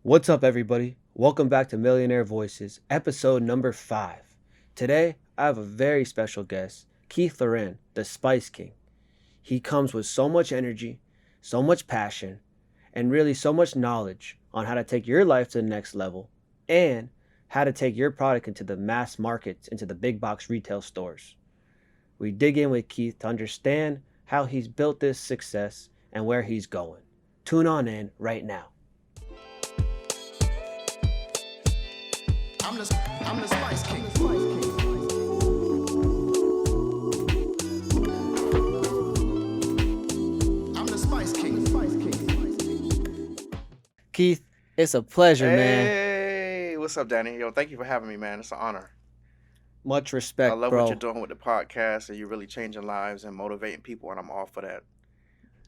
What's up, everybody? Welcome back to Millionaire Voices, episode number 5. Today, I have a very special guest, Keith Lorren, the Spice King. He comes with so much energy, so much passion, and really so much knowledge on how to take your life to the next level and how to take your product into the mass markets, into the big box retail stores. We dig in with Keith to understand how he's built this success and where he's going. Tune on in right now. I'm the Spice King. I'm the Spice King. Keith, it's a pleasure, man. Hey, what's up, Danny? Yo, thank you for having me, man. It's an honor. Much I respect, love bro. what you're doing with the podcast, and you're really changing lives and motivating people, and I'm all for that.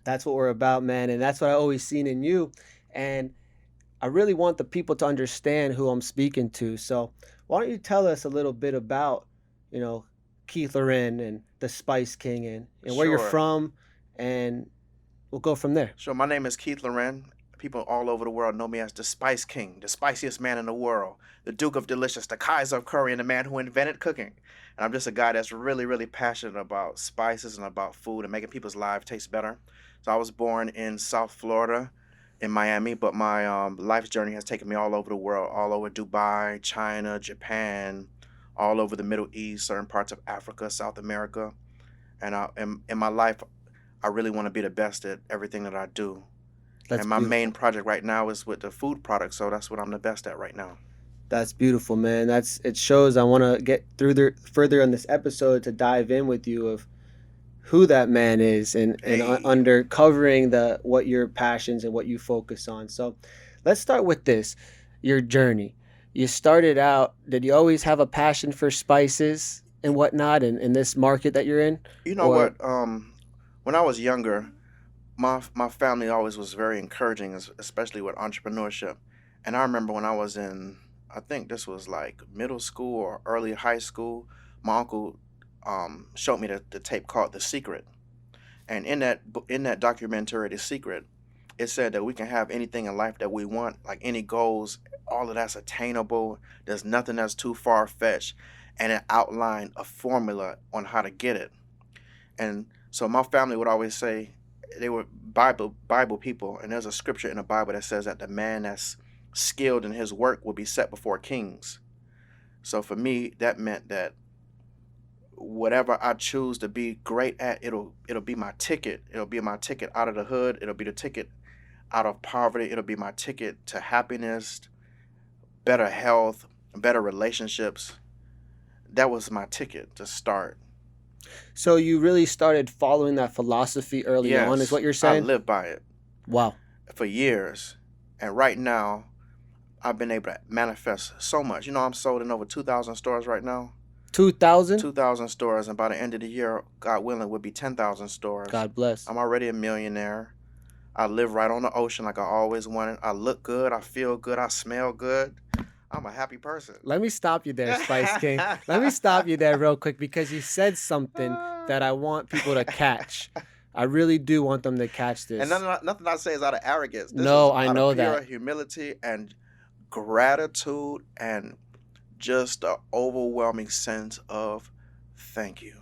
That's what we're about, man. And that's what I always seen in you. And I really want the people to understand who I'm speaking to. So why don't you tell us a little bit about, you know, Keith Lorren and the Spice King and where you're Sure. from, and we'll go from there. Sure, my name is Keith Lorren. People all over the world know me as the Spice King, the spiciest man in the world, the Duke of Delicious, the Kaiser of Curry, and the man who invented cooking. And I'm just a guy that's really, really passionate about spices and about food and making people's lives taste better. So I was born in South Florida, in Miami, but my life's journey has taken me all over the world, all over Dubai, China, Japan, all over the Middle East, certain parts of Africa, South America. And in my life, I really want to be the best at everything that I do. That's And my beautiful. main project right now is with the food products, so that's what I'm the best at right now. That's beautiful, man. It shows. I want to get through there further on this episode to dive in with you of who that man is and Hey, uncovering the what your passions and what you focus on. So let's start with this, your journey. You started out, did you always have a passion for spices and whatnot in this market that you're in? you know Or what? When I was younger, my family always was very encouraging, especially with entrepreneurship. And I remember when I was in, I think this was like middle school or early high school, my uncle showed me the tape called The Secret. And in that documentary, The Secret, it said that we can have anything in life that we want, like any goals, all of that's attainable. There's nothing that's too far fetched, and it outlined a formula on how to get it. And so my family would always say they were Bible people, and there's a scripture in the Bible that says that the man that's skilled in his work will be set before kings. So for me, that meant that whatever I choose to be great at, it'll be my ticket. It'll be my ticket out of the hood. It'll be the ticket out of poverty. It'll be my ticket to happiness, better health, better relationships. That was my ticket to start. so you really started following that philosophy early on, is Yes, what you're I saying? live by it Wow. for years. And right now, I've been able to manifest so much. You know, I'm sold in over 2,000 stores right now. 2000? 2,000 stores, and by the end of the year, God willing, would be 10,000 stores. God bless. I'm already a millionaire. I live right on the ocean like I always wanted. I look good. I feel good. I smell good. I'm a happy person. Let me stop you there, Spice King. Let me stop you there real quick because you said something that I want people to catch. I really do want them to catch And this. nothing I say is out of arrogance. This No, is I out know of pure that. humility and gratitude and just an overwhelming sense of thank you.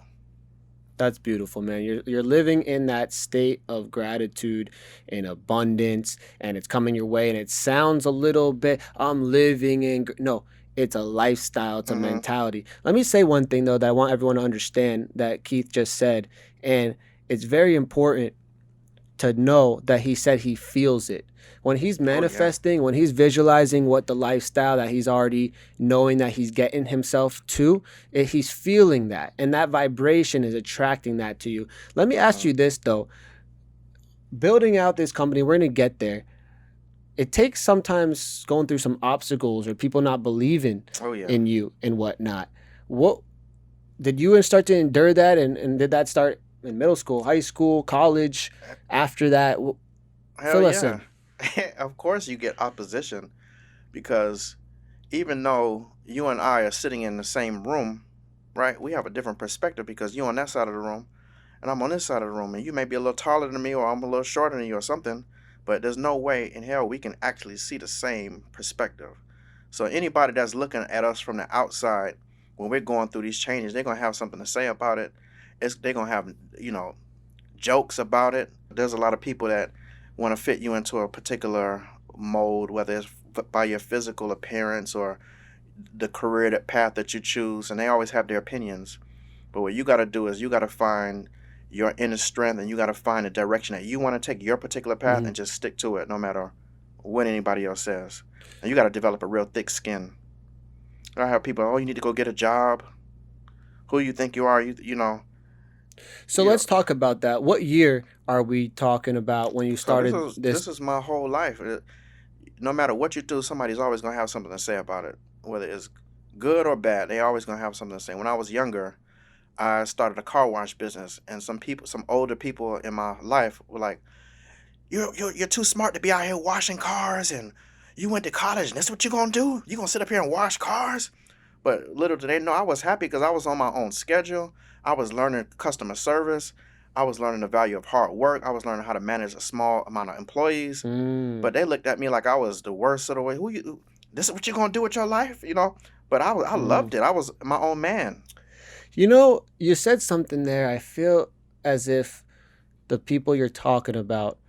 That's beautiful, man. You're living in that state of gratitude and abundance, and it's coming your way. And it sounds a little bit, I'm living in. No, it's a lifestyle, it's a Hmm. mentality. Let me say one thing though that I want everyone to understand that Keith just said, and it's very important to know that he said he feels it. When he's Oh, yeah. manifesting, when he's visualizing what the lifestyle that he's already knowing that he's getting himself to, he's feeling that. And that vibration is attracting that to you. Let me ask you this though. Building out this company, we're going to get there. It takes sometimes going through some obstacles or people not believing Oh, yeah. in you and whatnot. What did you start to endure that? And did that start in middle school, high school, college? After that, Hell fill us yeah. in. Of course, you get opposition because even though you and I are sitting in the same room, right, we have a different perspective because you're on that side of the room and I'm on this side of the room, and you may be a little taller than me or I'm a little shorter than you or something, but there's no way in hell we can actually see the same perspective. So anybody that's looking at us from the outside, when we're going through these changes, they're gonna have something to say about it. They're gonna have, jokes about it. There's a lot of people that want to fit you into a particular mold, whether it's by your physical appearance or the career path that you choose, and they always have their opinions. But what you got to do is you got to find your inner strength, and you got to find a direction that you want to take your particular path, and just stick to it no matter what anybody else says. And you got to develop a real thick skin. I have people, oh, you need to go get a job. Who you think you are? You know. So let's talk about that. What year are we talking about when you started This is my whole life. No matter what you do, somebody's always going to have something to say about it. Whether it's good or bad, they always going to have something to say. When I was younger, I started a car wash business, and some older people in my life were like, you're too smart to be out here washing cars, and you went to college, and that's what you're going to do? You're going to sit up here and wash cars? But little did they know I was happy because I was on my own schedule. I was learning customer service. I was learning the value of hard work. I was learning how to manage a small amount of employees. But they looked at me like I was the worst of the way. This is what you're going to do with your life? But I loved it. I was my own man. You said something there. I feel as if the people you're talking about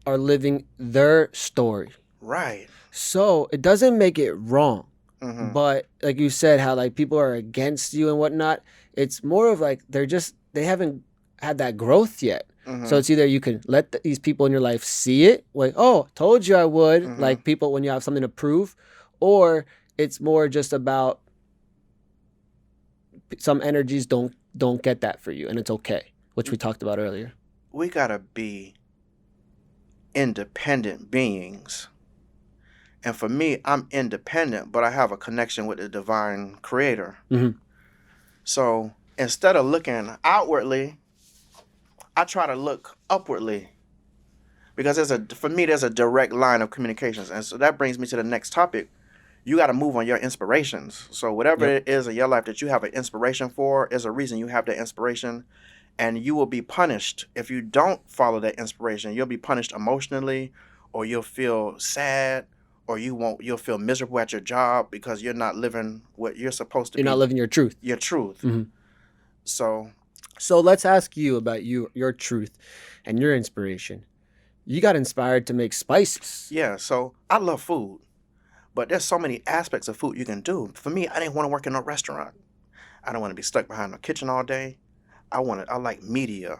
are living their story. Right. So it doesn't make it wrong. Mm-hmm. But like you said, how like people are against you and whatnot, it's more of like they haven't had that growth yet. Mm-hmm. So it's either you can let these people in your life see it, like, oh, told you I would, Mm-hmm. like people when you have something to prove, or it's more just about some energies don't get that for you, and it's okay, which we talked about earlier. We gotta be independent beings. And for me, I'm independent, but I have a connection with the divine creator. Mm-hmm. So instead of looking outwardly, I try to look upwardly, because for me, there's a direct line of communications. And so that brings me to the next topic. You got to move on your inspirations. So whatever it is in your life that you have an inspiration for, is a reason you have that inspiration. And you will be punished if you don't follow that inspiration. You'll be punished emotionally, or you'll feel sad, or you'll feel miserable at your job because you're not living what you're supposed to be. You're not living your truth. Your truth. Mm-hmm. So let's ask you about your truth and your inspiration. You got inspired to make spices. Yeah, so I love food, but there's so many aspects of food you can do. For me, I didn't want to work in a restaurant. I don't want to be stuck behind a kitchen all day. I like media.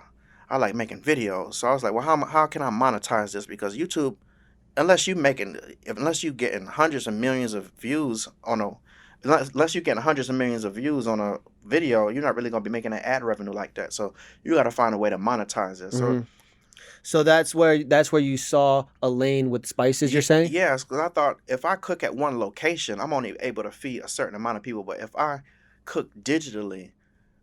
I like making videos. So I was like, well, how can I monetize this? Because YouTube, unless you're getting hundreds of millions of views on a video, you're not really going to be making an ad revenue like that. So you got to find a way to monetize it. Mm-hmm. So that's where you saw a lane with spices, you're saying? Yes, because I thought if I cook at one location, I'm only able to feed a certain amount of people. But if I cook digitally,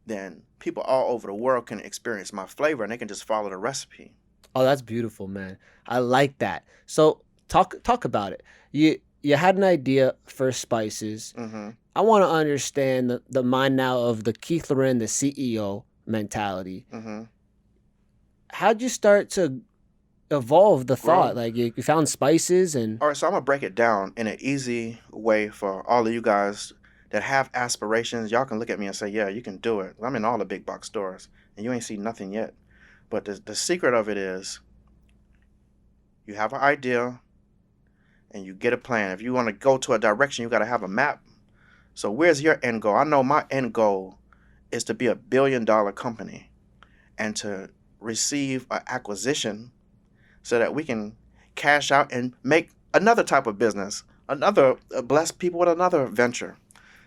then people all over the world can experience my flavor, and they can just follow the recipe. Oh, that's beautiful, man. I like that. So talk about it. You had an idea for spices. Mm-hmm. I want to understand the mind now of the Keith Lorren, the CEO mentality. Mm-hmm. How'd you start to evolve the thought? Like you found spices and... All right, so I'm going to break it down in an easy way for all of you guys that have aspirations. Y'all can look at me and say, yeah, you can do it. I'm in all the big box stores, and you ain't seen nothing yet. But the secret of it is you have an idea and you get a plan. If you want to go to a direction, you got to have a map. So where's your end goal? I know my end goal is to be a $1 billion company and to receive an acquisition so that we can cash out and make another type of business, bless people with another venture.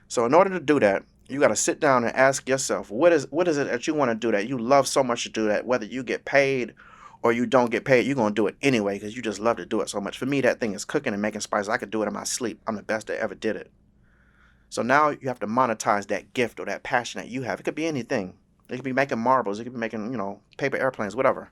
So in order to do that, you got to sit down and ask yourself, what is it that you want to do that you love so much to do that whether you get paid or you don't get paid, you're going to do it anyway because you just love to do it so much. For me, that thing is cooking and making spices. I could do it in my sleep. I'm the best that ever did it. So now you have to monetize that gift or that passion that you have. It could be anything. It could be making marbles. It could be making, paper airplanes, whatever.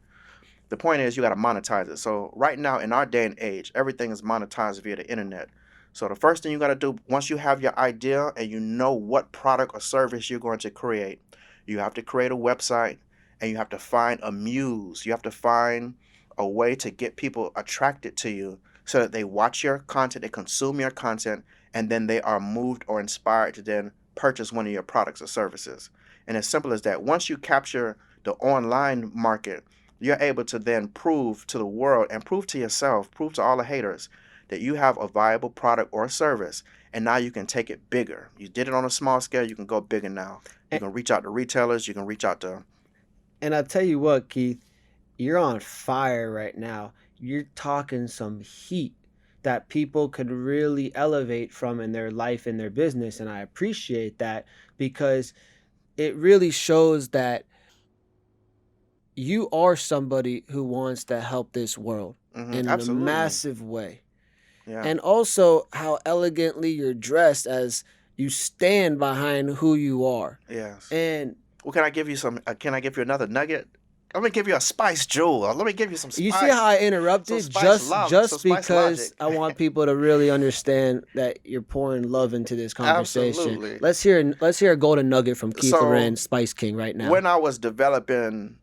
The point is you got to monetize it. So right now in our day and age, everything is monetized via the internet. So the first thing you got to do, once you have your idea and you know what product or service you're going to create, you have to create a website and you have to find a muse. You have to find a way to get people attracted to you so that they watch your content, they consume your content, and then they are moved or inspired to then purchase one of your products or services. And as simple as that, once you capture the online market, you're able to then prove to the world and prove to yourself, prove to all the haters that you have a viable product or service. And now you can take it bigger. You did it on a small scale, you can go bigger now. You can reach out to retailers, you can reach out to... And I'll tell you what, Keith, you're on fire right now. You're talking some heat that people could really elevate from in their life and their business. And I appreciate that because it really shows that you are somebody who wants to help this world in a Absolutely. massive way. Yeah. And also how elegantly you're dressed as you stand behind who you are. Yes. And well, can I give you another nugget? Let me give you a spice jewel. Let me give you some spice. You see how I interrupted just because I want people to really understand that you're pouring love into this conversation. Absolutely. Let's hear a golden nugget from Keith Lorren, Spice King, right now. When I was developing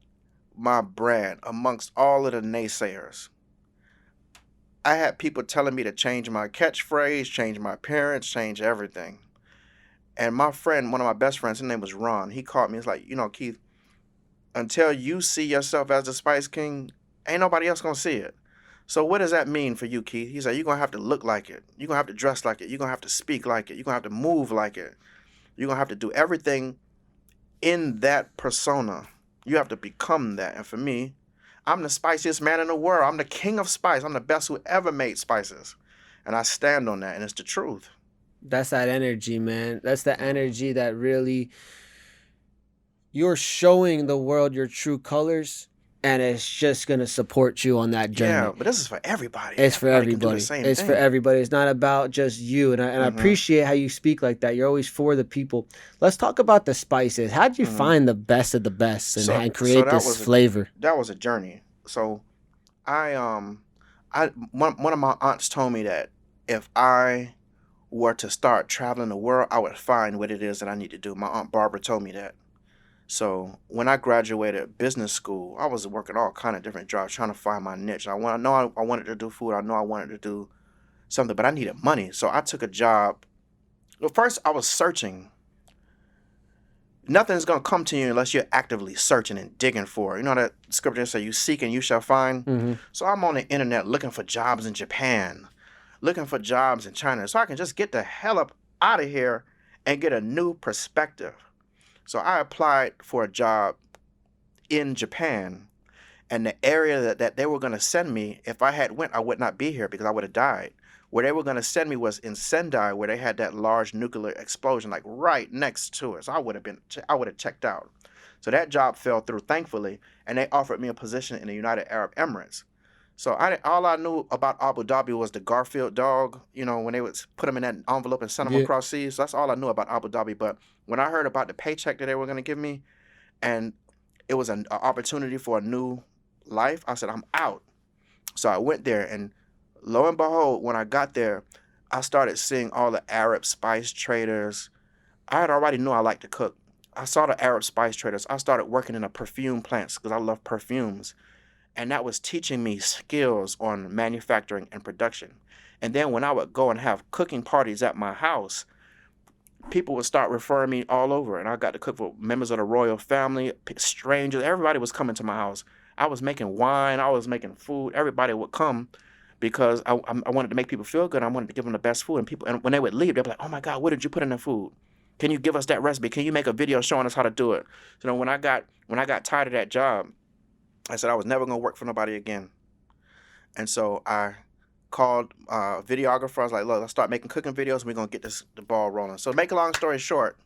my brand amongst all of the naysayers, I had people telling me to change my catchphrase, change my appearance, change everything. And my friend, one of my best friends, his name was Ron, he called me. He's like, Keith, until you see yourself as the Spice King, ain't nobody else gonna see it. So what does that mean for you, Keith? He said, you're gonna have to look like it. You're gonna have to dress like it. You're gonna have to speak like it. You're gonna have to move like it. You're gonna have to do everything in that persona. You have to become that. And for me, I'm the spiciest man in the world. I'm the king of spice. I'm the best who ever made spices. And I stand on that, and it's the truth. That's that energy, man. That's the energy that really, you're showing the world your true colors, and it's just going to support you on that journey. Yeah, but this is for everybody. It's for everybody. It's for everybody. It's not about just you. And I appreciate how you speak like that. You're always for the people. Let's talk about the spices. How did you find the best of the best and create this flavor? That was a journey. So one of my aunts told me that if I were to start traveling the world, I would find what it is that I need to do. My Aunt Barbara told me that. So when I graduated business school, I was working all kind of different jobs trying to find my niche. I wanted to do food. I know I wanted to do something, but I needed money. So I took a job. Well, first I was searching. Nothing's going to come to you unless you're actively searching and digging for it. You know that scripture says, you seek and you shall find? So I'm on the internet looking for jobs in Japan, looking for jobs in China, so I can just get the hell up out of here and get a new perspective. So I applied for a job in Japan, and the area that they were going to send me, if I had went, I would not be here because I would have died. Where they were going to send me was in Sendai, where they had that large nuclear explosion, like right next to it. So I would have checked out. So that job fell through, thankfully, and they offered me a position in the United Arab Emirates. So all I knew about Abu Dhabi was the Garfield dog, when they would put them in that envelope and send them across seas. So that's all I knew about Abu Dhabi. But when I heard about the paycheck that they were going to give me, and it was an opportunity for a new life, I said, I'm out. So I went there, and lo and behold, when I got there, I started seeing all the Arab spice traders. I had already knew I liked to cook. I saw the Arab spice traders. I started working in a perfume plant because I love perfumes. And that was teaching me skills on manufacturing and production. And then when I would go and have cooking parties at my house, people would start referring me all over. And I got to cook for members of the royal family, strangers. Everybody was coming to my house. I was making wine. I was making food. Everybody would come because I wanted to make people feel good. I wanted to give them the best food. And when they would leave, they'd be like, oh, my God, what did you put in the food? Can you give us that recipe? Can you make a video showing us how to do it? So when I got tired of that job, I said I was never going to work for nobody again. And so I called a videographer. I was like, look, let's start making cooking videos. We're going to get the ball rolling. So to make a long story short,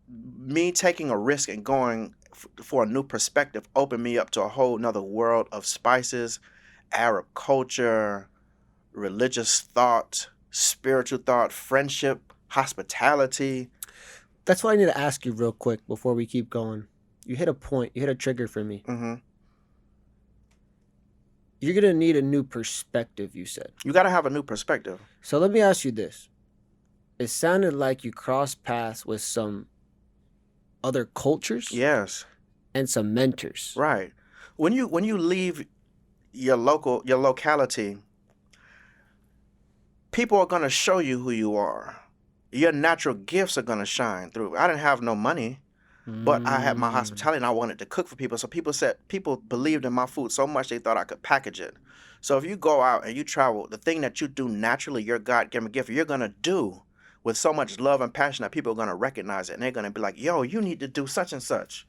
me taking a risk and going for a new perspective opened me up to a whole nother world of spices, Arab culture, religious thought, spiritual thought, friendship, hospitality. That's what I need to ask you real quick before we keep going. You hit a point. You hit a trigger for me. You're going to need a new perspective, you said. You got to have a new perspective. So let me ask you this. It sounded like you crossed paths with some other cultures. Yes. And some mentors. Right. When you leave your locality, people are gonna show you who you are. Your natural gifts are gonna shine through. I didn't have no money, but I had my Mm. hospitality and I wanted to cook for people. So people believed in my food so much they thought I could package it. So if you go out and you travel, the thing that you do naturally, your God-given gift, you're gonna do with so much love and passion that people are gonna recognize it and they're gonna be like, yo, you need to do such and such.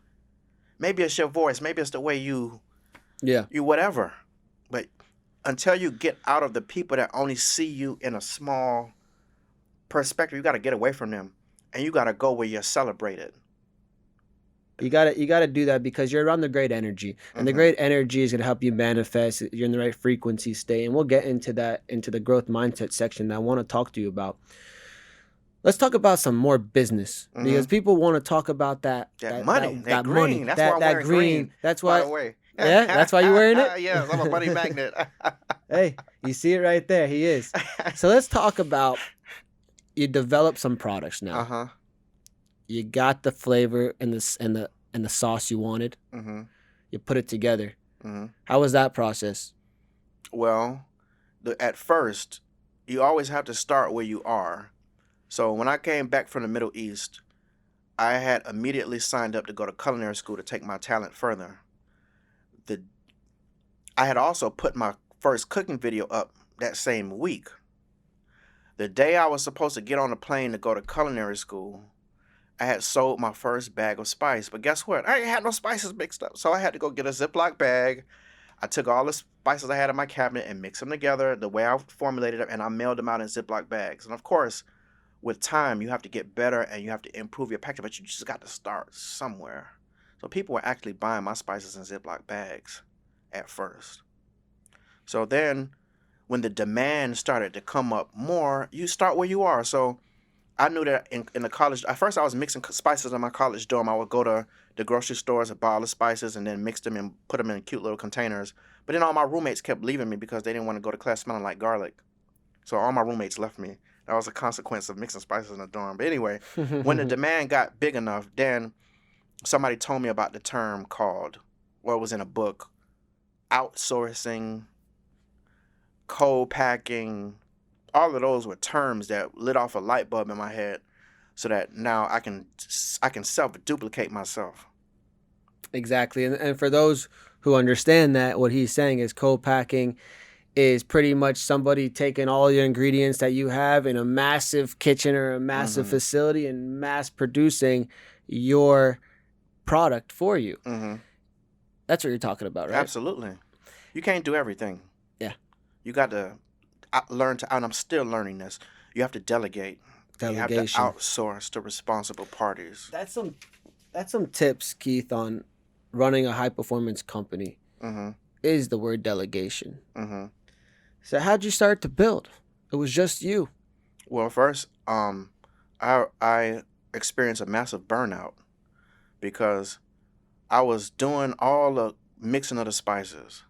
Maybe it's your voice, maybe it's the way Yeah. you whatever. But until you get out of the people that only see you in a small perspective, you got to get away from them and you got to go where you're celebrated. You gotta do that because you're around the great energy, and the Hmm. great energy is gonna help you manifest. You're in the right frequency state, and we'll get into that into the growth mindset section that I want to talk to you about. Let's talk about some more business Hmm. because people want to talk about that That that money, that, that that money, green. That's why I'm that wearing green. green, That's by why, the way. yeah, that's why you're wearing it. Yes, I'm a money magnet. Hey, you see it right there. He is. So let's talk about you develop some products now. Uh-huh. You got the flavor and the sauce you wanted. Hmm. You put it together. Hmm. How was that process? Well, at first, you always have to start where you are. So when I came back from the Middle East, I had immediately signed up to go to culinary school to take my talent further. The I had also put my first cooking video up that same week. The day I was supposed to get on a plane to go to culinary school, I had sold my first bag of spice. But guess what? I ain't had no spices mixed up. So I had to go get a Ziploc bag. I took all the spices I had in my cabinet and mixed them together the way I formulated them, and I mailed them out in Ziploc bags. And of course, with time, you have to get better and you have to improve your packaging, but you just got to start somewhere. So people were actually buying my spices in Ziploc bags at first. So then when the demand started to come up more, you start where you are. So I knew that in the college, at first I was mixing spices in my college dorm. I would go to the grocery stores and buy all the spices and then mix them and put them in cute little containers. But then all my roommates kept leaving me because they didn't want to go to class smelling like garlic. So all my roommates left me. That was a consequence of mixing spices in the dorm. But anyway, when the demand got big enough, then somebody told me about the term called, well, it was in a book, outsourcing, co-packing. All of those were terms that lit off a light bulb in my head so that now I can self-duplicate myself. Exactly. And for those who understand that, what he's saying is co-packing is pretty much somebody taking all your ingredients that you have in a massive kitchen or a massive Hmm. facility and mass producing your product for you. Hmm. That's what you're talking about, right? Absolutely. You can't do everything. Yeah. You got to learn to, and I'm still learning this, you have to delegate. You have to Delegation. outsource to responsible parties. That's some tips, Keith, on running a high performance company Hmm. is the word delegation. Hmm. So how'd you start to build? It was just you. Well, first, I experienced a massive burnout because I was doing all the mixing of the spices.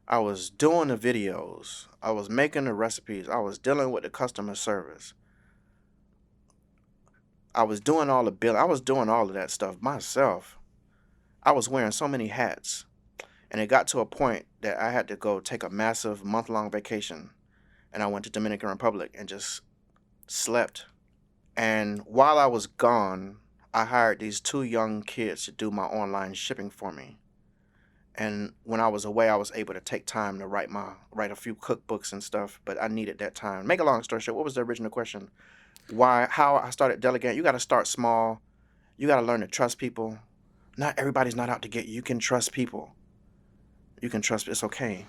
I was doing the videos. I was making the recipes. I was dealing with the customer service. I was doing all the billing. I was doing all of that stuff myself. I was wearing so many hats. And it got to a point that I had to go take a massive month-long vacation. And I went to Dominican Republic and just slept. And while I was gone, I hired these two young kids to do my online shipping for me. And when I was away, I was able to take time to write a few cookbooks and stuff, but I needed that time. Make a long story short, what was the original question? How I started delegating? You got to start small. You got to learn to trust people. Not everybody's not out to get you. You can trust people. You can trust. It's okay.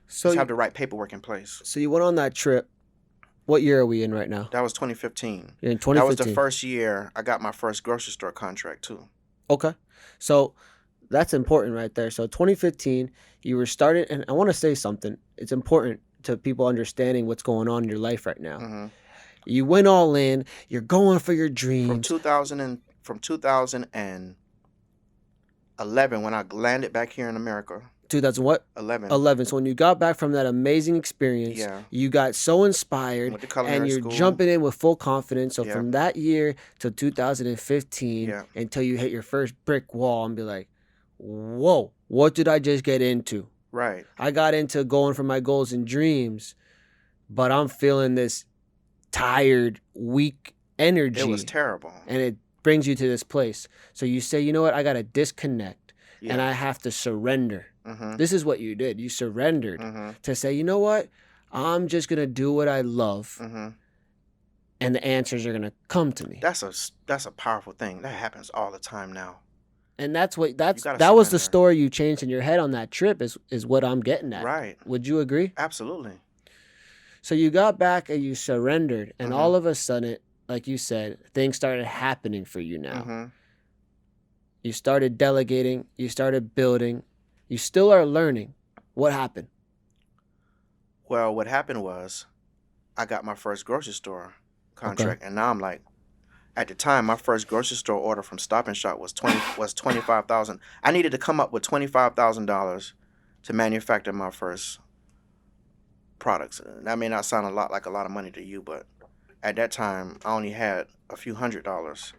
So Just have the right paperwork in place. so you went on that trip. What year are we in right now? That was 2015. You're in That was the 2015. first year I got my first grocery store contract too. Okay. So that's important right there. So 2015, you were started, and I want to say something. It's important to people understanding what's going on in your life right now. Hmm. You went all in. You're going for your From dreams. 2011 when I landed back here in America. 2000 what? 11. 11. So when you got back from that amazing experience, Yeah. you got so inspired, Went to and culinary you're school. jumping in with full confidence. So Yeah. from that year to 2015, Yeah. until you hit your first brick wall and be like, whoa, what did I just get into? Right. I got into going for my goals and dreams, but I'm feeling this tired, weak energy. It was terrible. And it brings you to this place. So you say, you know what? I got to disconnect and Yeah. I have to surrender. Mm-hmm. This is what you did. You surrendered Mm-hmm. to say, you know what? I'm just going to do what I love. Mm-hmm. And the answers are going to come to me. That's a powerful thing. That happens all the time now. And that was the surrender. story you changed in your head on that trip is what I'm getting at. Right. Would you agree? Absolutely. So you got back and you surrendered, and all of a sudden, like you said, things started happening for you now. Mm-hmm. You started delegating, you started building, you still are learning. What happened? Well, what happened was I got my first grocery store contract, and now I'm like, at the time, my first grocery store order from Stop and Shop was $25,000. I needed to come up with $25,000 to manufacture my first products. That may not sound like a lot of money to you, but at that time, I only had a few $100s.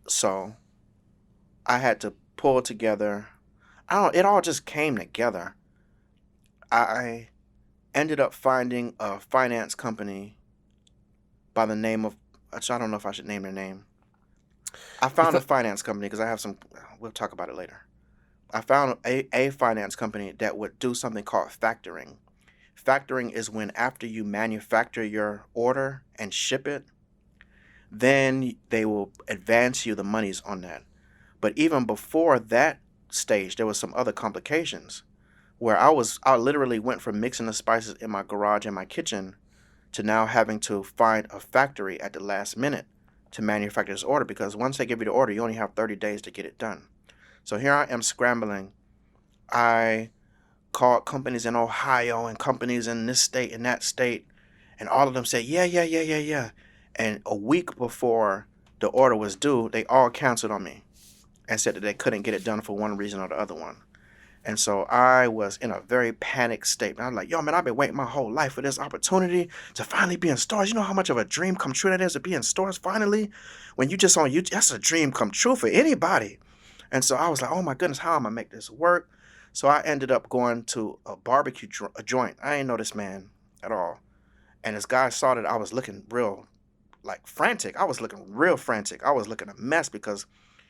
So I had to pull together. It all just came together. I ended up finding a finance company by the name of, I don't know if I should name their name. I found a finance company because I have some, we'll talk about it later. I found a finance company that would do something called factoring. Factoring is when after you manufacture your order and ship it, then they will advance you the monies on that. But even before that stage, there was some other complications where I literally went from mixing the spices in my garage and my kitchen to now having to find a factory at the last minute to manufacture this order, because once they give you the order, you only have 30 days to get it done. So here I am scrambling. I called companies in Ohio and companies in this state and that state, and all of them said, yeah. And a week before the order was due, they all canceled on me and said that they couldn't get it done for one reason or the other one. And so I was in a very panicked state. I'm like, yo, man, I've been waiting my whole life for this opportunity to finally be in stores. You know how much of a dream come true that is to be in stores finally? When you just on YouTube, that's a dream come true for anybody. And so I was like, oh my goodness, how am I going to make this work? So I ended up going to a barbecue joint. I ain't know this man at all. And this guy saw that I was looking real, like, frantic. I was looking real frantic. I was looking a mess because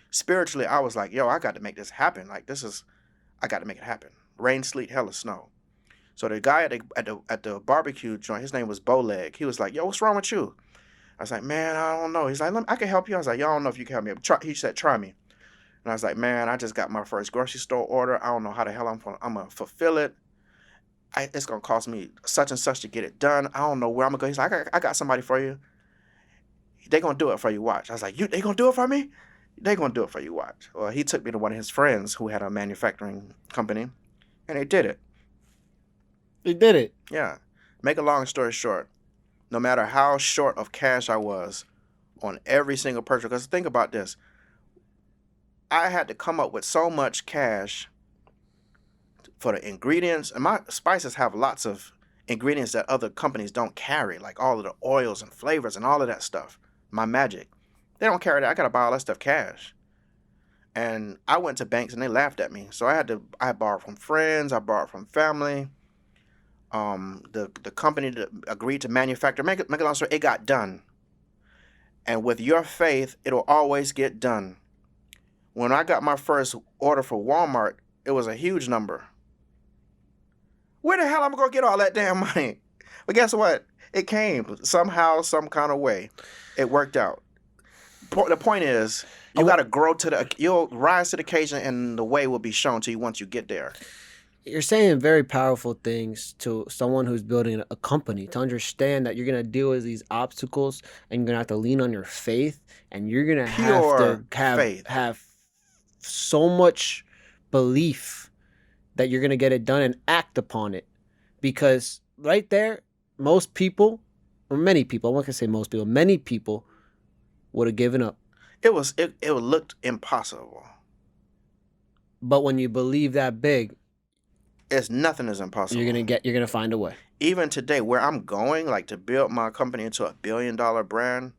spiritually I was like, yo, I got to make this happen. Like, I got to make it happen. Rain, sleet, hell, or snow. So the guy at the barbecue joint, his name was Bowleg. He was like, yo, what's wrong with you? I was like, man, I don't know. He's like, I can help you. I was like, yo, I don't know if you can help me. He said, try me. And I was like, man, I just got my first grocery store order. I don't know how the hell I'm going to fulfill it. It's going to cost me such and such to get it done. I don't know where I'm going to go. He's like, I got somebody for you. They going to do it for you. Watch. I was like, they going to do it for me? They going to do it for you. Watch. Well, he took me to one of his friends who had a manufacturing company, and they did it. They did it? Yeah. Make a long story short, no matter how short of cash I was on every single purchase, because think about this. I had to come up with so much cash for the ingredients, and my spices have lots of ingredients that other companies don't carry, like all of the oils and flavors and all of that stuff. My magic. They don't carry that. I got to buy all that stuff cash. And I went to banks and they laughed at me. So I borrowed from friends. I borrowed from family. The company that agreed to manufacture, make a long story, it got done. And with your faith, it'll always get done. When I got my first order for Walmart, it was a huge number. Where the hell am I going to get all that damn money? But guess what? It came somehow, some kind of way. It worked out. The point is, you got to you'll rise to the occasion, and the way will be shown to you once you get there. You're saying very powerful things to someone who's building a company, to understand that you're going to deal with these obstacles and you're going to have to lean on your faith, and you're going to have so much belief that you're going to get it done and act upon it. Because right there, most people, or many people, I'm not going to say most people, many people would have given up. It looked impossible. But when you believe that big, nothing is impossible. You're gonna find a way. Even today, where I'm going, like to build my company into a $1 billion brand,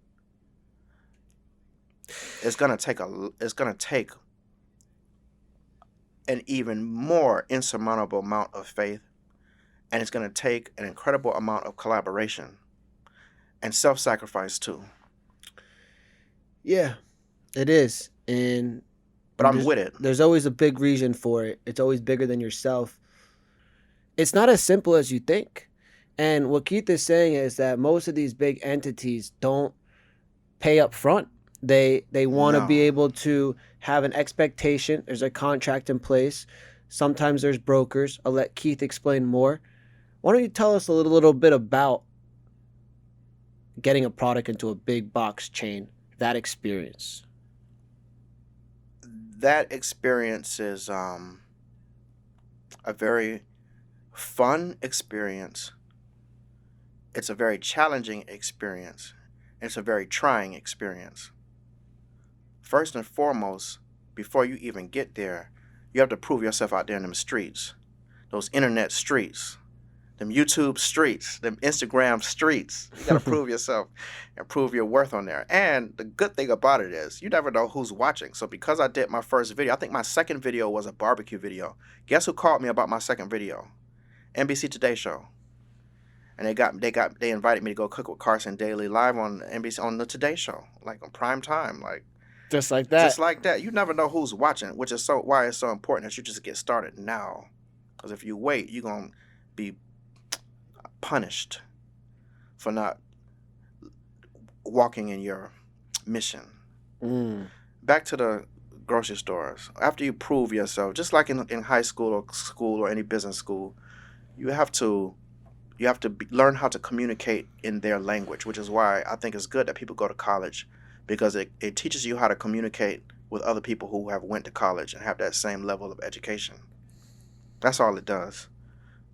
it's gonna take an even more insurmountable amount of faith, and it's going to take an incredible amount of collaboration and self-sacrifice too. Yeah, it is. And But I'm with it. there's always a big reason for it. It's always bigger than yourself. It's not as simple as you think. And what Keith is saying is that most of these big entities don't pay up front. They want to be No. able to have an expectation. There's a contract in place. Sometimes there's brokers. I'll let Keith explain more. Why don't you tell us a little bit about getting a product into a big box chain, that experience? That experience is a very fun experience. It's a very challenging experience. It's a very trying experience. First and foremost, before you even get there, you have to prove yourself out there in them streets, those internet streets, them YouTube streets, them Instagram streets. You got to prove yourself and prove your worth on there. And the good thing about it is you never know who's watching. So because I did my first video, I think my second video was a barbecue video. Guess who called me about my second video? NBC Today show. And they invited me to go cook with Carson Daly live on NBC on the Today show, like on prime time, like Just like that. just like that. You never know who's watching, which is why it's so important that you just get started now. Because if you wait, you're gonna be punished for not walking in your mission. Back to the grocery stores. After you prove yourself, just like in high school or any business school, you have to learn how to communicate in their language, which is why I think it's good that people go to college, because it teaches you how to communicate with other people who have went to college and have that same level of education. That's all it does.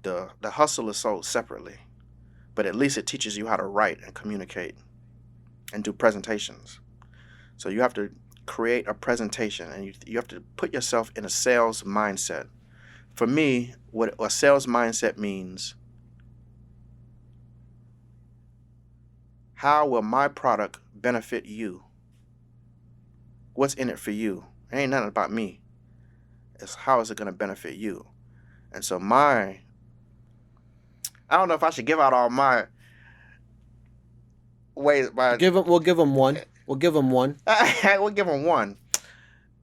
The hustle is sold separately, but at least it teaches you how to write and communicate and do presentations. So you have to create a presentation, and you have to put yourself in a sales mindset. For me, what a sales mindset means: how will my product benefit you? What's in it for you? It ain't nothing about me. It's how is it going to benefit you? And so I don't know if I should give out all my ways. We'll give them one. We'll give them one. We'll give them one.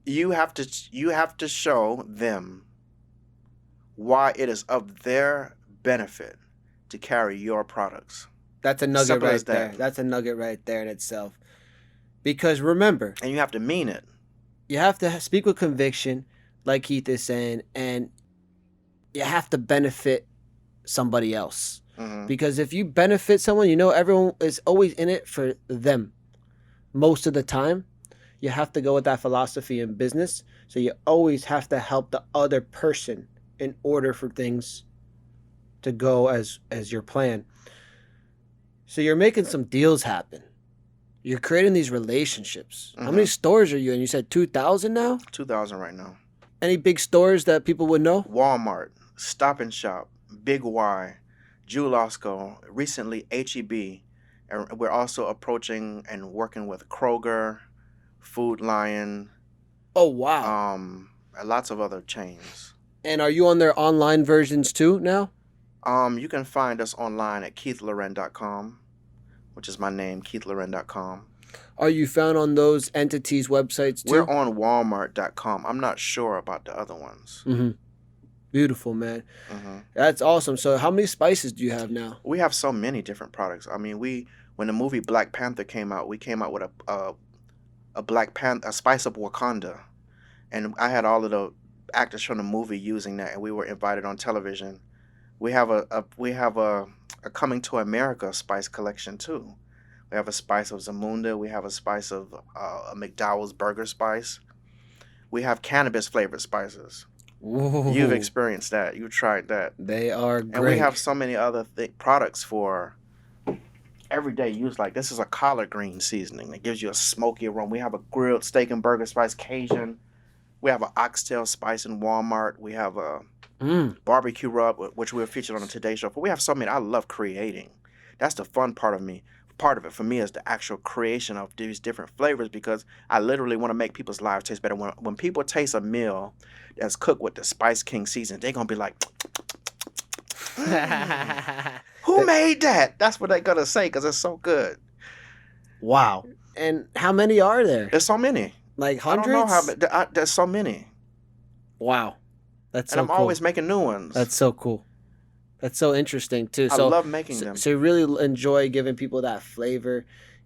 You have to show them why it is of their benefit to carry your products. That's a nugget Simple right as there. that. That's a nugget right there in itself. Because remember, And you have to mean it. you have to speak with conviction, like Keith is saying, and you have to benefit somebody else. Mhm. Because if you benefit someone, you know everyone is always in it for them. Most of the time, you have to go with that philosophy in business. So you always have to help the other person in order for things to go as your plan. So you're making some deals happen. You're creating these relationships. How many stores are you in? You said 2,000 now? 2,000 right now. Any big stores that people would know? Walmart, Stop and Shop, Big Y, Jewel-Osco, recently HEB. And we're also approaching and working with Kroger, Food Lion, Oh, wow. and lots of other chains. And are you on their online versions too now? You can find us online at keithlorren.com, which is my name, keithlorren.com. Are you found on those entities' websites too? We're on walmart.com. I'm not sure about the other ones. Mm-hmm. Beautiful, man. Mm-hmm. That's awesome. So how many spices do you have now? We have so many different products. I mean, when the movie Black Panther came out, we came out with a spice of Wakanda, and I had all of the actors from the movie using that, and we were invited on television. We have a Coming to America spice collection too. We have a spice of Zamunda. We have a spice of a McDowell's burger spice. We have cannabis flavored spices. Ooh, You've experienced that. You've tried that. they are great. And we have so many other products for everyday use. Like this is a collard green seasoning that gives you a smoky aroma. We have a grilled steak and burger spice, Cajun. We have an oxtail spice in Walmart. We have a barbecue rub, which we were featured on the Today Show. But we have so many. I love creating. That's the fun part of me. part of it for me is the actual creation of these different flavors, because I literally want to make people's lives taste better. When people taste a meal that's cooked with the Spice King season, they're going to be like, who made that? That's what they're going to say, because it's so good. Wow. And how many are there? There's so many. Like hundreds? I don't know how many. There's so many. Wow. That's so cool. And I'm always making new ones. That's so cool. That's so interesting, too. I love making them. So you really enjoy giving people that flavor,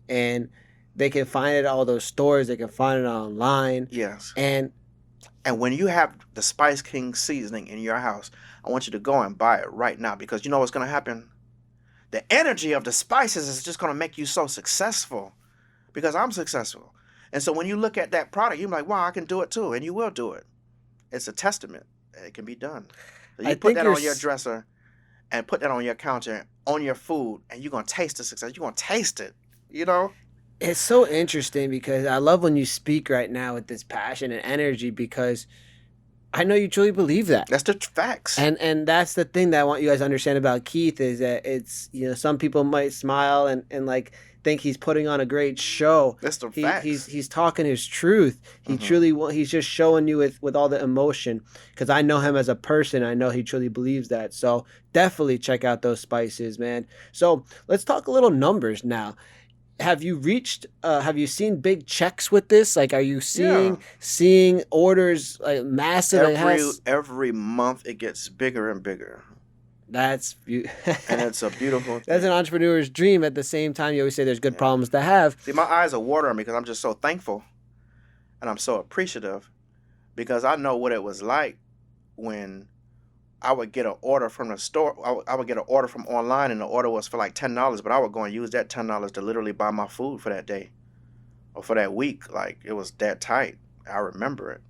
and they can find it at all those stores. They can find it online. Yes. And when you have the Spice King seasoning in your house, I want you to go and buy it right now, because you know what's going to happen? The energy of the spices is just going to make you so successful, because I'm successful. And so when you look at that product, you're like, wow, I can do it too. And you will do it. It's a testament. It can be done. So you put that on your dresser and put that on your counter, on your food, and you're going to taste the success. You're going to taste it, you know? It's so interesting, because I love when you speak right now with this passion and energy, because I know you truly believe that. That's the facts. And that's the thing that I want you guys to understand about Keith, is that it's, you know, some people might smile and like think he's putting on a great show. That's the facts. He's talking his truth. He truly, he's just showing you with all the emotion, because I know him as a person. I know he truly believes that. So definitely check out those spices, man. So let's talk a little numbers now. Have you seen big checks with this? Like, are you seeing orders like massive? Every month it gets bigger and bigger. And it's a beautiful thing. That's an entrepreneur's dream. At the same time, you always say there's good problems to have. See, my eyes are watering because I'm just so thankful, and I'm so appreciative, because I know what it was like when I would get an order from the store. I would get an order from online, and the order was for like $10, but I would go and use that $10 to literally buy my food for that day or for that week. Like, it was that tight. I remember it.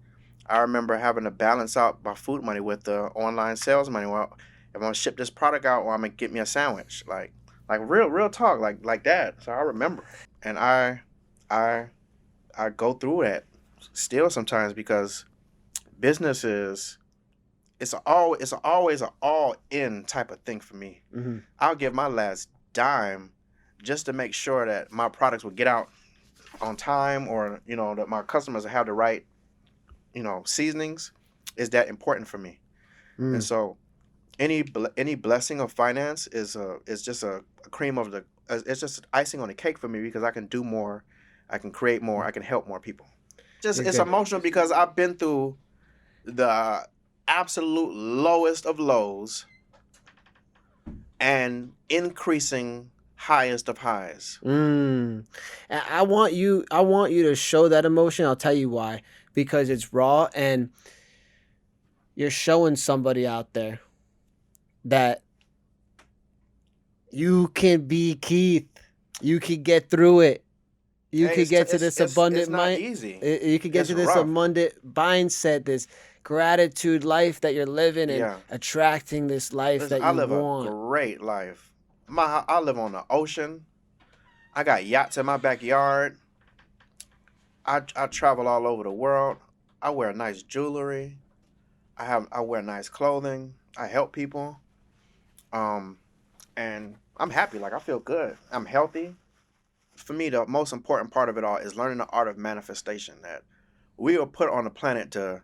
I remember having to balance out my food money with the online sales money. Well, if I'm gonna ship this product out, or I'm gonna get me a sandwich, like real talk, like that. So I remember, and I go through that still sometimes, because business is always an all-in type of thing for me. Mm-hmm. I'll give my last dime just to make sure that my products will get out on time, or that my customers have the right seasonings. Is that important for me? And so any blessing of finance is just a cream of it's just icing on the cake for me, because I can do more, I can create more, I can help more people. It's emotional, because I've been through the absolute lowest of lows and increasing highest of highs. And I want you to show that emotion. I'll tell you why. Because it's raw, and you're showing somebody out there that you can be Keith. You can get through it. You can get to this abundant mind. It's not easy. You can get to this abundant mindset, this gratitude life that you're living, and attracting this life that you want. I live a great life. I live on the ocean. I got yachts in my backyard. I travel all over the world. I wear nice jewelry. I wear nice clothing. I help people. And I'm happy. Like, I feel good. I'm healthy. For me, the most important part of it all is learning the art of manifestation. That we are put on the planet to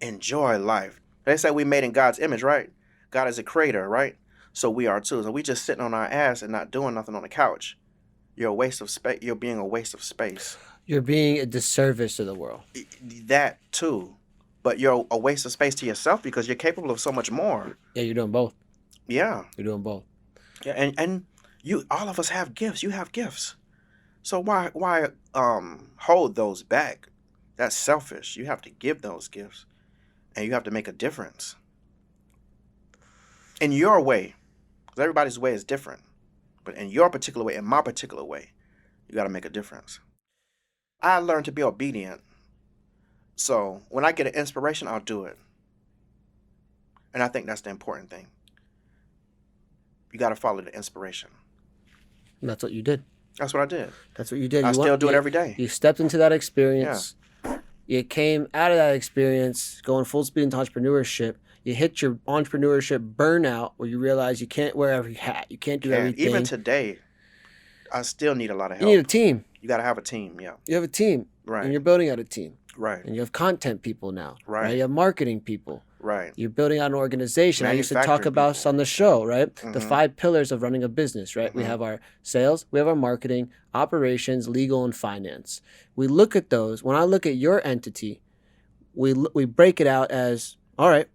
enjoy life. They say we made in God's image, right? God is a creator, right? So we are too. So we just sitting on our ass and not doing nothing on the couch. You're a waste of space. You're being a waste of space. You're being a disservice to the world. That too. But you're a waste of space to yourself, because you're capable of so much more. Yeah, you're doing both. Yeah. You're doing both. Yeah, and all of us have gifts. You have gifts. So why hold those back? That's selfish. You have to give those gifts, and you have to make a difference in your way, because everybody's way is different. But in your particular way, in my particular way, you got to make a difference. I learned to be obedient. So when I get an inspiration, I'll do it. And I think that's the important thing. You got to follow the inspiration. And that's what you did. That's what I did. That's what you did. I still do it every day. You stepped into that experience. Yeah. You came out of that experience going full speed into entrepreneurship. You hit your entrepreneurship burnout, where you realize you can't wear every hat. You can't do everything. Even today, I still need a lot of You need a help. team. You got to have a team. Yeah. You have a team. And Right. you're building out a team. Right. And you have content people now. Right. You have marketing people. Right. You're building out an organization. I used to talk Manufacturing about people. on the show, right? The Mhm. 5 pillars of running a business, right? We Mhm. have our sales, we have our marketing, operations, legal, and finance. We look at those. When I look at your entity, we break it out as, all right,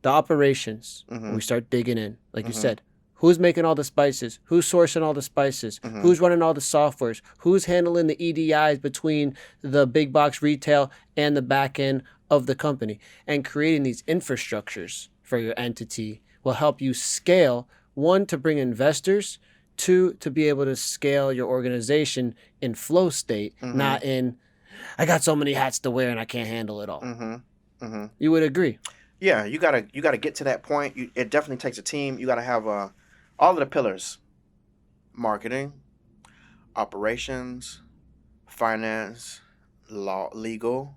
the operations. And we Mhm. start digging in. Like you Mhm. said, who's making all the spices? Who's sourcing all the spices? Mhm. Who's running all the softwares? Who's handling the EDIs between the big box retail and the back end of the company? And creating these infrastructures for your entity will help you scale, one, to bring investors, two, to be able to scale your organization in flow state, Mhm. not in, I got so many hats to wear and I can't handle it all. Mhm. Mhm. You would agree? Yeah, you gotta get to that point. It definitely takes a team. You gotta have all of the pillars: marketing, operations, finance, law, legal.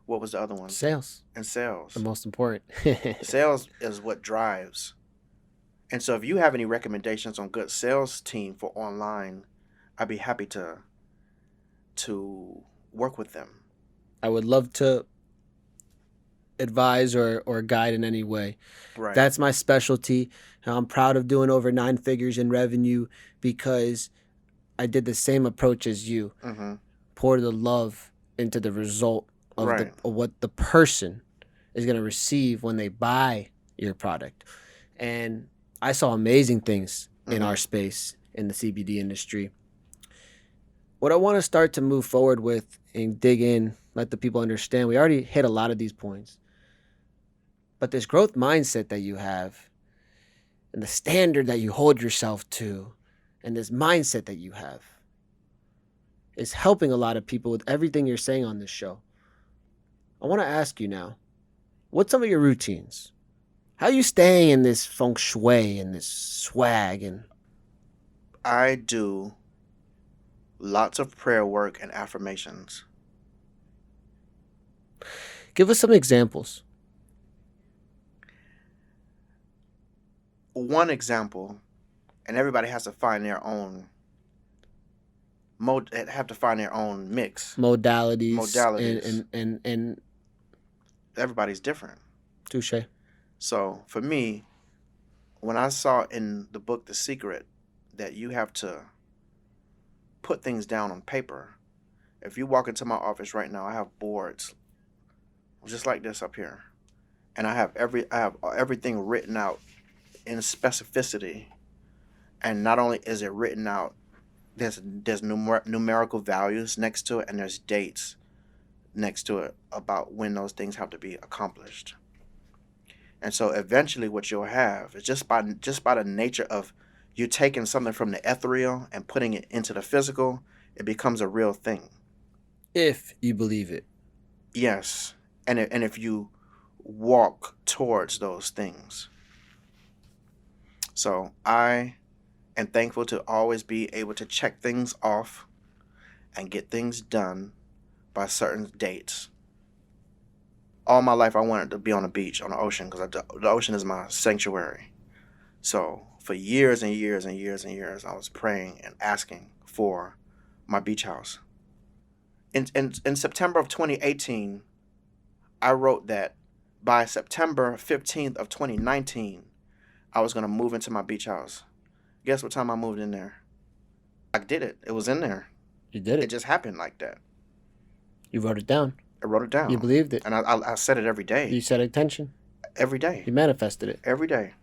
What was the other one? Sales, And the sales. most important. Sales is what drives. And so, if you have any recommendations on good sales team for online, I'd be happy to work with them. I would love to advise or guide in any way. Right. That's my specialty. I'm proud of doing over 9 figures in revenue because I did the same approach as you. Mm-hmm. Pour the love into the result of, Right. of what the person is going to receive when they buy your product. And I saw amazing things in Mhm. our space in the CBD industry. What I want to start to move forward with and dig in, let the people understand, we already hit a lot of these points. But this growth mindset that you have and the standard that you hold yourself to and this mindset that you have is helping a lot of people with everything you're saying on this show. I want to ask you now, what's some of your routines? How are you staying in this feng shui and this swag? And I do lots of prayer work and affirmations. give us some examples. One example, and everybody has to find their own have to find their own mix. Modalities. And Everybody's different. touche. So for me, when I saw in the book The Secret that you have to put things down on paper, if you walk into my office right now, I have boards just like this up here, and I have everything written out in specificity. And not only is it written out, there's numerical values next to it, and there's dates next to it about when those things have to be accomplished. And so eventually what you'll have is just by the nature of you taking something from the ethereal and putting it into the physical, it becomes a real thing. If you believe it. Yes. And if you walk towards those things. So I am thankful to always be able to check things off and get things done by certain dates. All my life I wanted to be on the beach, on the ocean, because the ocean is my sanctuary. So for years and years and years and years, I was praying and asking for my beach house. In September of 2018, I wrote that by September 15th of 2019, I was going to move into my beach house. Guess what time I moved in there? I did it. It was in there. You did It it. just happened like that. You wrote it down. I wrote it down. You believed it. And I said it every day. You set intention. Every day. You manifested it. Every day.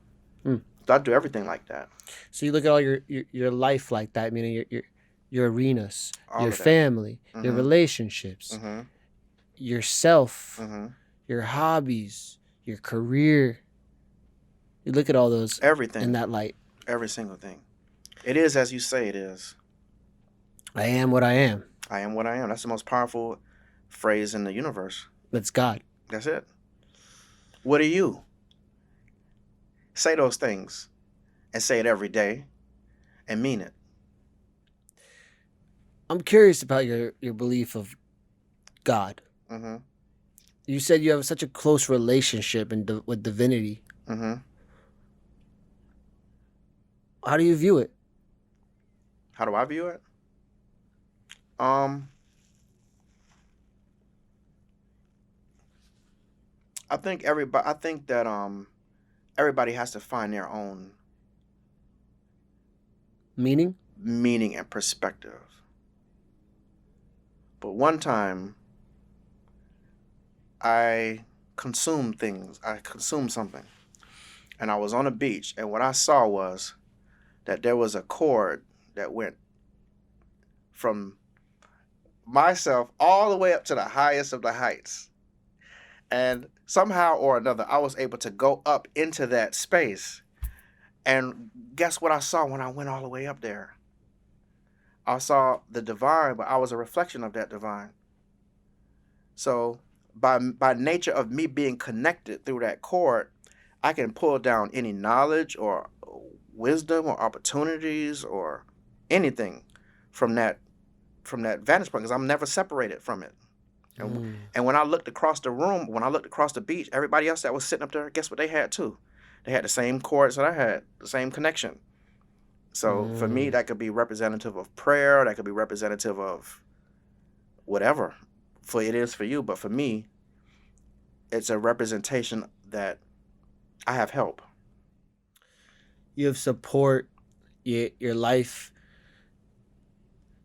Hmm. So I do everything like that. So you look at all your life like that, meaning your arenas, All your of that. family, your Mhm. relationships, Mm-hmm. yourself, Mm-hmm. your hobbies, your career. You look at all those Everything. in that light. Every single thing. It is as you say it is. I am what I am. I am what I am. That's the most powerful phrase in the universe. That's God. That's it. What are you? Say those things and say it every day and mean it. I'm curious about your belief of God. Mm-hmm. You said you have such a close relationship with divinity. Mm-hmm. How do you view it? How do I view it? Um, I think that everybody has to find their own Meaning? meaning and perspective. But one time I I consumed something, and I was on a beach, and what I saw was that there was a cord that went from myself all the way up to the highest of the heights. And somehow or another, I was able to go up into that space. And guess what I saw when I went all the way up there? I saw the divine, but I was a reflection of that divine. So by nature of me being connected through that cord, I can pull down any knowledge or wisdom or opportunities or anything from that vantage point because I'm never separated from it. And when I looked across the room, when I looked across the beach, everybody else that was sitting up there, guess what they had too? They had the same chords that I had, the same connection. So for me, that could be representative of prayer. That could be representative of whatever for it is for you. But for me, it's a representation that I have help. You have support. Your life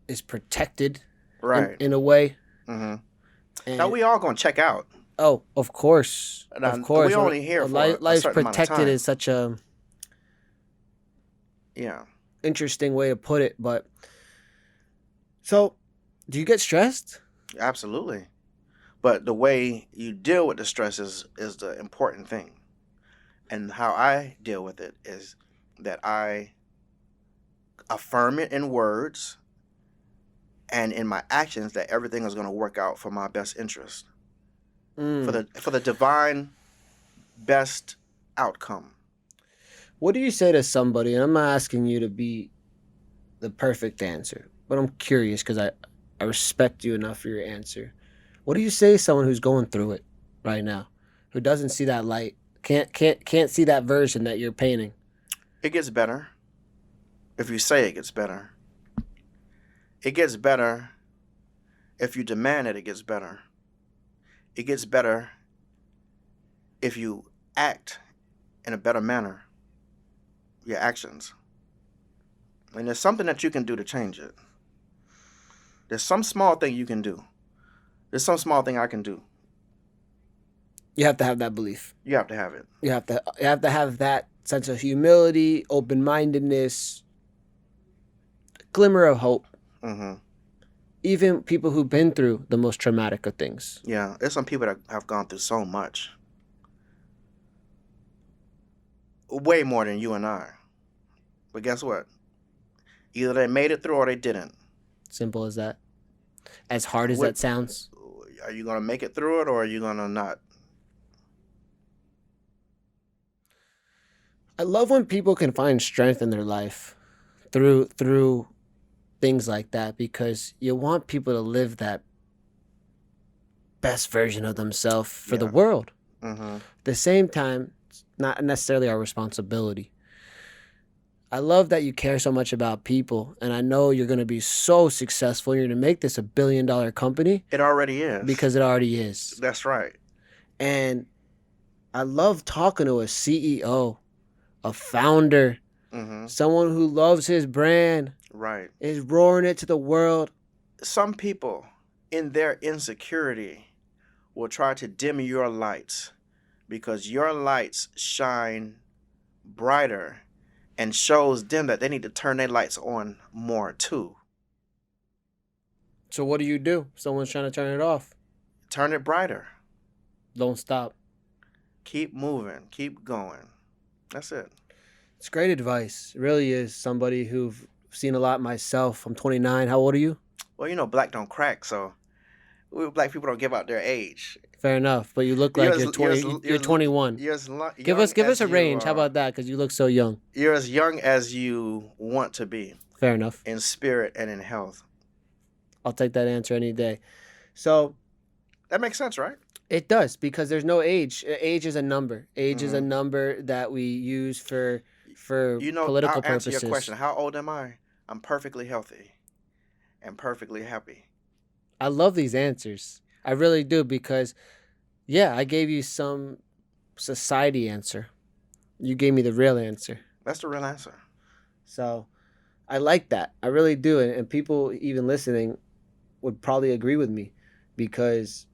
is protected Right. in a way. Mm-hmm. And Now we all gonna check out. oh, of course. Now, Of course. we only here for a Life's certain amount of protected time. is such a Yeah. interesting way to put it, but so do you get stressed? Absolutely. But the way you deal with the stress is the important thing. And how I deal with it is that I affirm it in words and in my actions that everything is going to work out for my best interest, for the divine best outcome. What do you say to somebody, and I'm not asking you to be the perfect answer, but I'm curious because I respect you enough for your answer. What do you say to someone who's going through it right now, who doesn't see that light, can't see that version that you're painting? It gets better. If you say it gets better. It gets better if you demand it, it gets better. It gets better if you act in a better manner, your actions. And there's something that you can do to change it. There's some small thing you can do. There's some small thing I can do. You have to have that belief. You have to have it. You have to have that sense of humility, open-mindedness, glimmer of hope. Mm-hmm. Even people who've been through the most traumatic of things. Yeah, there's some people that have gone through so much. Way more than you and I. But guess what? Either they made it through or they didn't. Simple as that. As hard as that sounds. Are you going to make it through it or are you going to not? I love when people can find strength in their life through things like that, because you want people to live that best version of themselves for the world. Mm-hmm. At the same time, it's not necessarily our responsibility. I love that you care so much about people, and I know you're going to be so successful. You're going to make this $1 billion company. It already is. Because it already is. That's right. And I love talking to a CEO, a founder, someone who loves his brand. Right. Is roaring it to the world. Some people, in their insecurity, will try to dim your lights because your lights shine brighter and shows them that they need to turn their lights on more too. So what do you do? Someone's trying to turn it off. Turn it brighter. Don't stop. Keep moving. Keep going. That's it. It's great advice. It really is. Somebody who've seen a lot myself. I'm 29. How old are you? Well, you know, black don't crack, so we black people don't give out their age. Fair enough, but you look like you're 20. You're 21. Give us a range. How about that? Because you look so young. You're as young as you want to be. Fair enough. In spirit and in health. I'll take that answer any day. So that makes sense, right? It does, because there's no age. Age is a number. Age is a number that we use for political purposes. I'll answer your question. How old am I? I'm perfectly healthy and perfectly happy. I love these answers. I really do because, yeah, I gave you some society answer. You gave me the real answer. That's the real answer. So I like that. I really do. And people even listening would probably agree with me because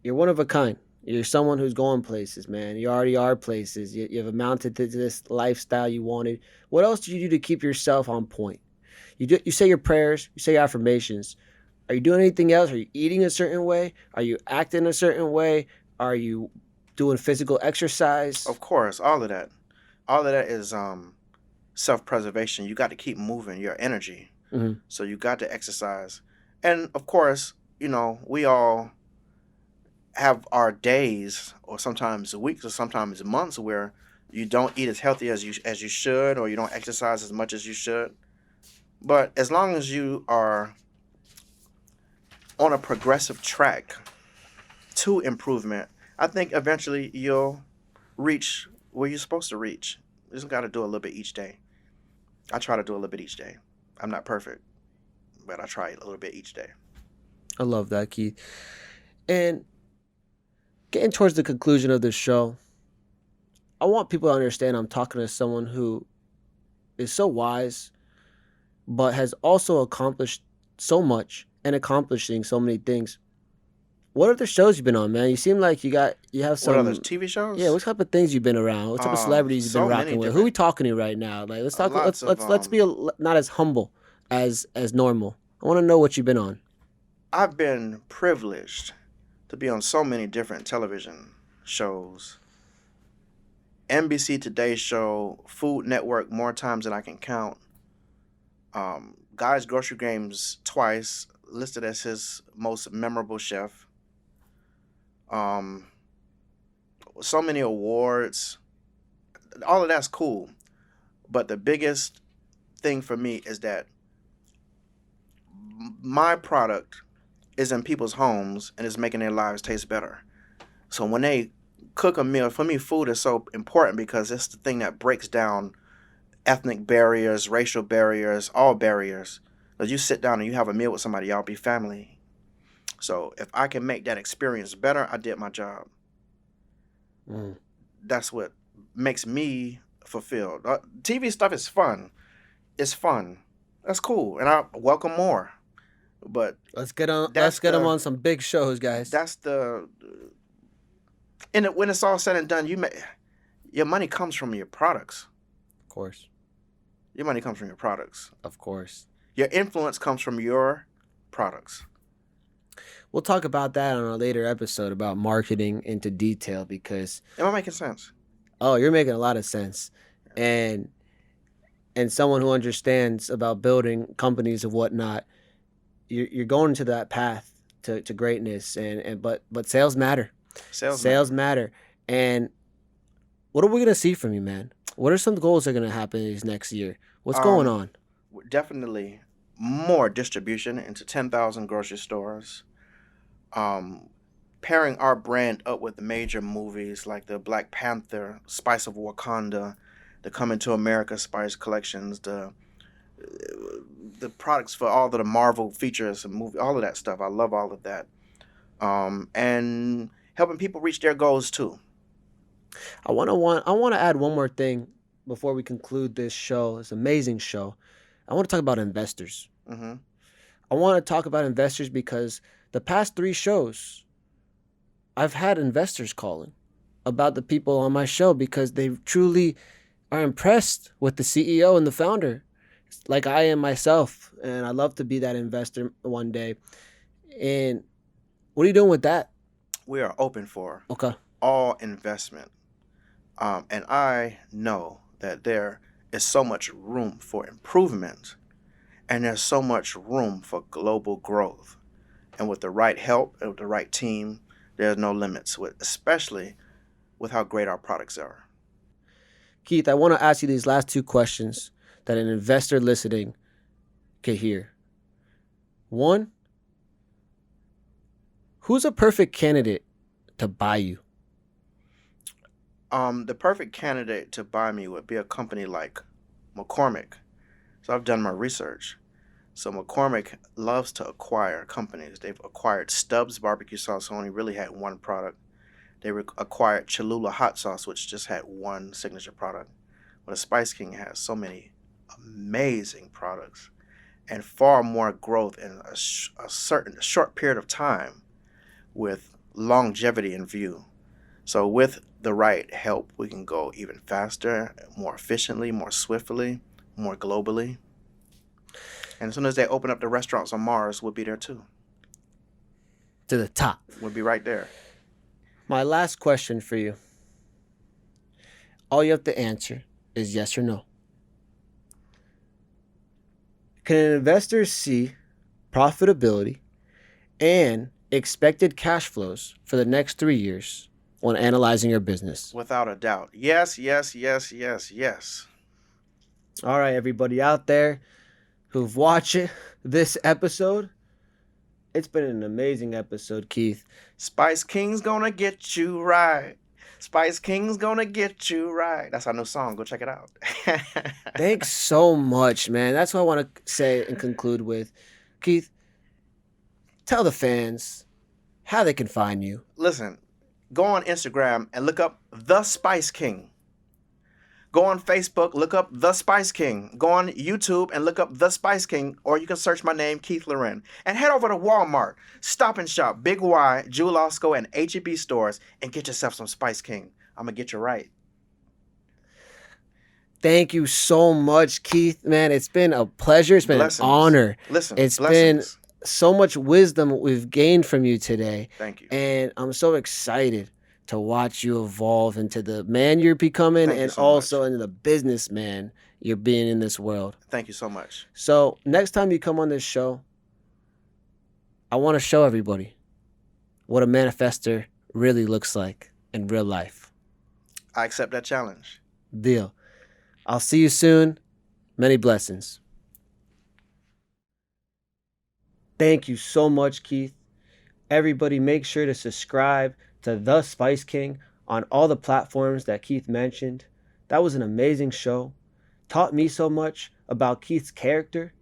you're one of a kind. You're someone who's going places, man. You already are places. You've amounted to this lifestyle you wanted. What else do you do to keep yourself on point? You say your prayers, you say your affirmations. Are you doing anything else? Are you eating a certain way? Are you acting a certain way? Are you doing physical exercise? Of course, all of that. All of that is self-preservation. You got to keep moving your energy. Mm-hmm. So you got to exercise. And of course, we all have our days or sometimes weeks or sometimes months where you don't eat as healthy as you should, or you don't exercise as much as you should. But as long as you are on a progressive track to improvement, I think eventually you'll reach where you're supposed to reach. You just got to do a little bit each day. I try to do a little bit each day. I'm not perfect, but I try a little bit each day. I love that, Keith. And getting towards the conclusion of this show, I want people to understand I'm talking to someone who is so wise, but has also accomplished so much and accomplishing so many things. What other shows you been on, man? You seem like you have What other some. TV Yeah, shows? what type of things you've been around? What type of celebrities you've been So many rocking with? Who are we different, talking to right now? Like, let's talk. lots of Let's be not as humble as normal. I want to know what you've been on. I've been privileged to be on so many different television shows. NBC Today Show, Food Network, more times than I can count. Guy's Grocery Games twice, listed as his most memorable chef. Um, so many awards. All of that's cool. But the biggest thing for me is that my product is in people's homes and is making their lives taste better. So when they cook a meal, for me, food is so important because it's the thing that breaks down ethnic barriers, racial barriers, all barriers. Because you sit down and you have a meal with somebody, y'all be family. So if I can make that experience better, I did my job. Mm. That's what makes me fulfilled. TV stuff is fun. It's fun. That's cool, and I welcome more. But Let's get on. Let's that's get them the on some big shows, guys. that's the when it's all said and done, your money comes from your products. Of course, Your money comes from your products. of course. Your influence comes from your products. We'll talk about that on a later episode about marketing into detail because Am I making sense? you're making a lot of sense, and someone who understands about building companies and whatnot, you're going into that path to greatness, but sales matter. Sales Sales matter. matter. And what are we gonna see from you, man? What are some goals that are gonna happen this next year? What's going Um, on? Definitely more distribution into 10,000 grocery stores. Um, Pairing our brand up with major movies like the Black Panther, Spice of Wakanda, the Coming to America Spice collections, the products for all of the Marvel features and movie, all of that stuff. I love all of that. And helping people reach their goals too. I wanna add one more thing before we conclude this show. This amazing show. I want to talk about investors. Hmm. I want to talk about investors because the past three shows, I've had investors calling about the people on my show because they truly are impressed with the CEO and the founder, like I am myself. And I'd love to be that investor one day. And what are you doing with that? We are open for Okay. all investment. And I know that there is so much room for improvement and there's so much room for global growth. And with the right help and with the right team, there's no limits, especially with how great our products are. Keith, I want to ask you these last two questions that an investor listening could hear. One, who's a perfect candidate to buy you? The perfect candidate to buy me would be a company like McCormick, So I've done my research. So McCormick loves to acquire companies. They've acquired Stubbs barbecue sauce, who only really had one product. They acquired Cholula hot sauce, which just had one signature product. But the Spice King has so many amazing products and far more growth in a certain short period of time with longevity in view. So with the right help, we can go even faster, more efficiently, more swiftly, more globally. And as soon as they open up the restaurants on Mars, we'll be there too. To the top. We'll be right there. My last question for you. All you have to answer is yes or no. Can an investor see profitability and expected cash flows for the next 3 years when analyzing your business? Without a doubt. Yes, yes, yes, yes, yes. All right, everybody out there who've watched this episode, it's been an amazing episode, Keith. Spice King's gonna get you right. Spice King's gonna get you right. That's our new song. Go check it out. Thanks so much, man. That's what I want to say and conclude with. Keith, tell the fans how they can find you. Listen, go on Instagram and look up The Spice King. Go on Facebook, look up The Spice King. Go on YouTube and look up The Spice King, or you can search my name, Keith Lorren. And head over to Walmart, Stop and Shop, Big Y, Jewel Osco, and H-E-B stores and get yourself some Spice King. I'm going to get you right. Thank you so much, Keith. Man, it's been a pleasure. It's been an honor. It's been so much wisdom we've gained from you today. Thank you. And I'm so excited to watch you evolve into the man you're becoming and so also much. into the businessman you're being in this world. Thank you so much. So next time you come on this show, I want to show everybody what a manifester really looks like in real life. I accept that challenge. Deal. I'll see you soon. Many blessings. Thank you so much, Keith. Everybody make sure to subscribe to The Spice King on all the platforms that Keith mentioned. That was an amazing show. Taught me so much about Keith's character,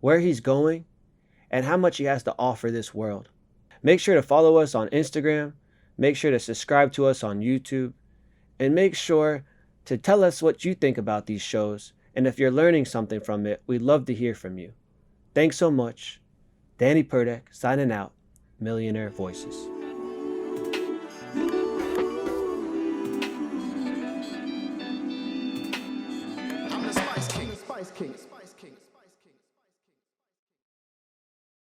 where he's going, and how much he has to offer this world. Make sure to follow us on Instagram. Make sure to subscribe to us on YouTube. And make sure to tell us what you think about these shows. And if you're learning something from it, we'd love to hear from you. Thanks so much. Danny Perdeck signing out. Millionaire Voices. I'm the Spice King.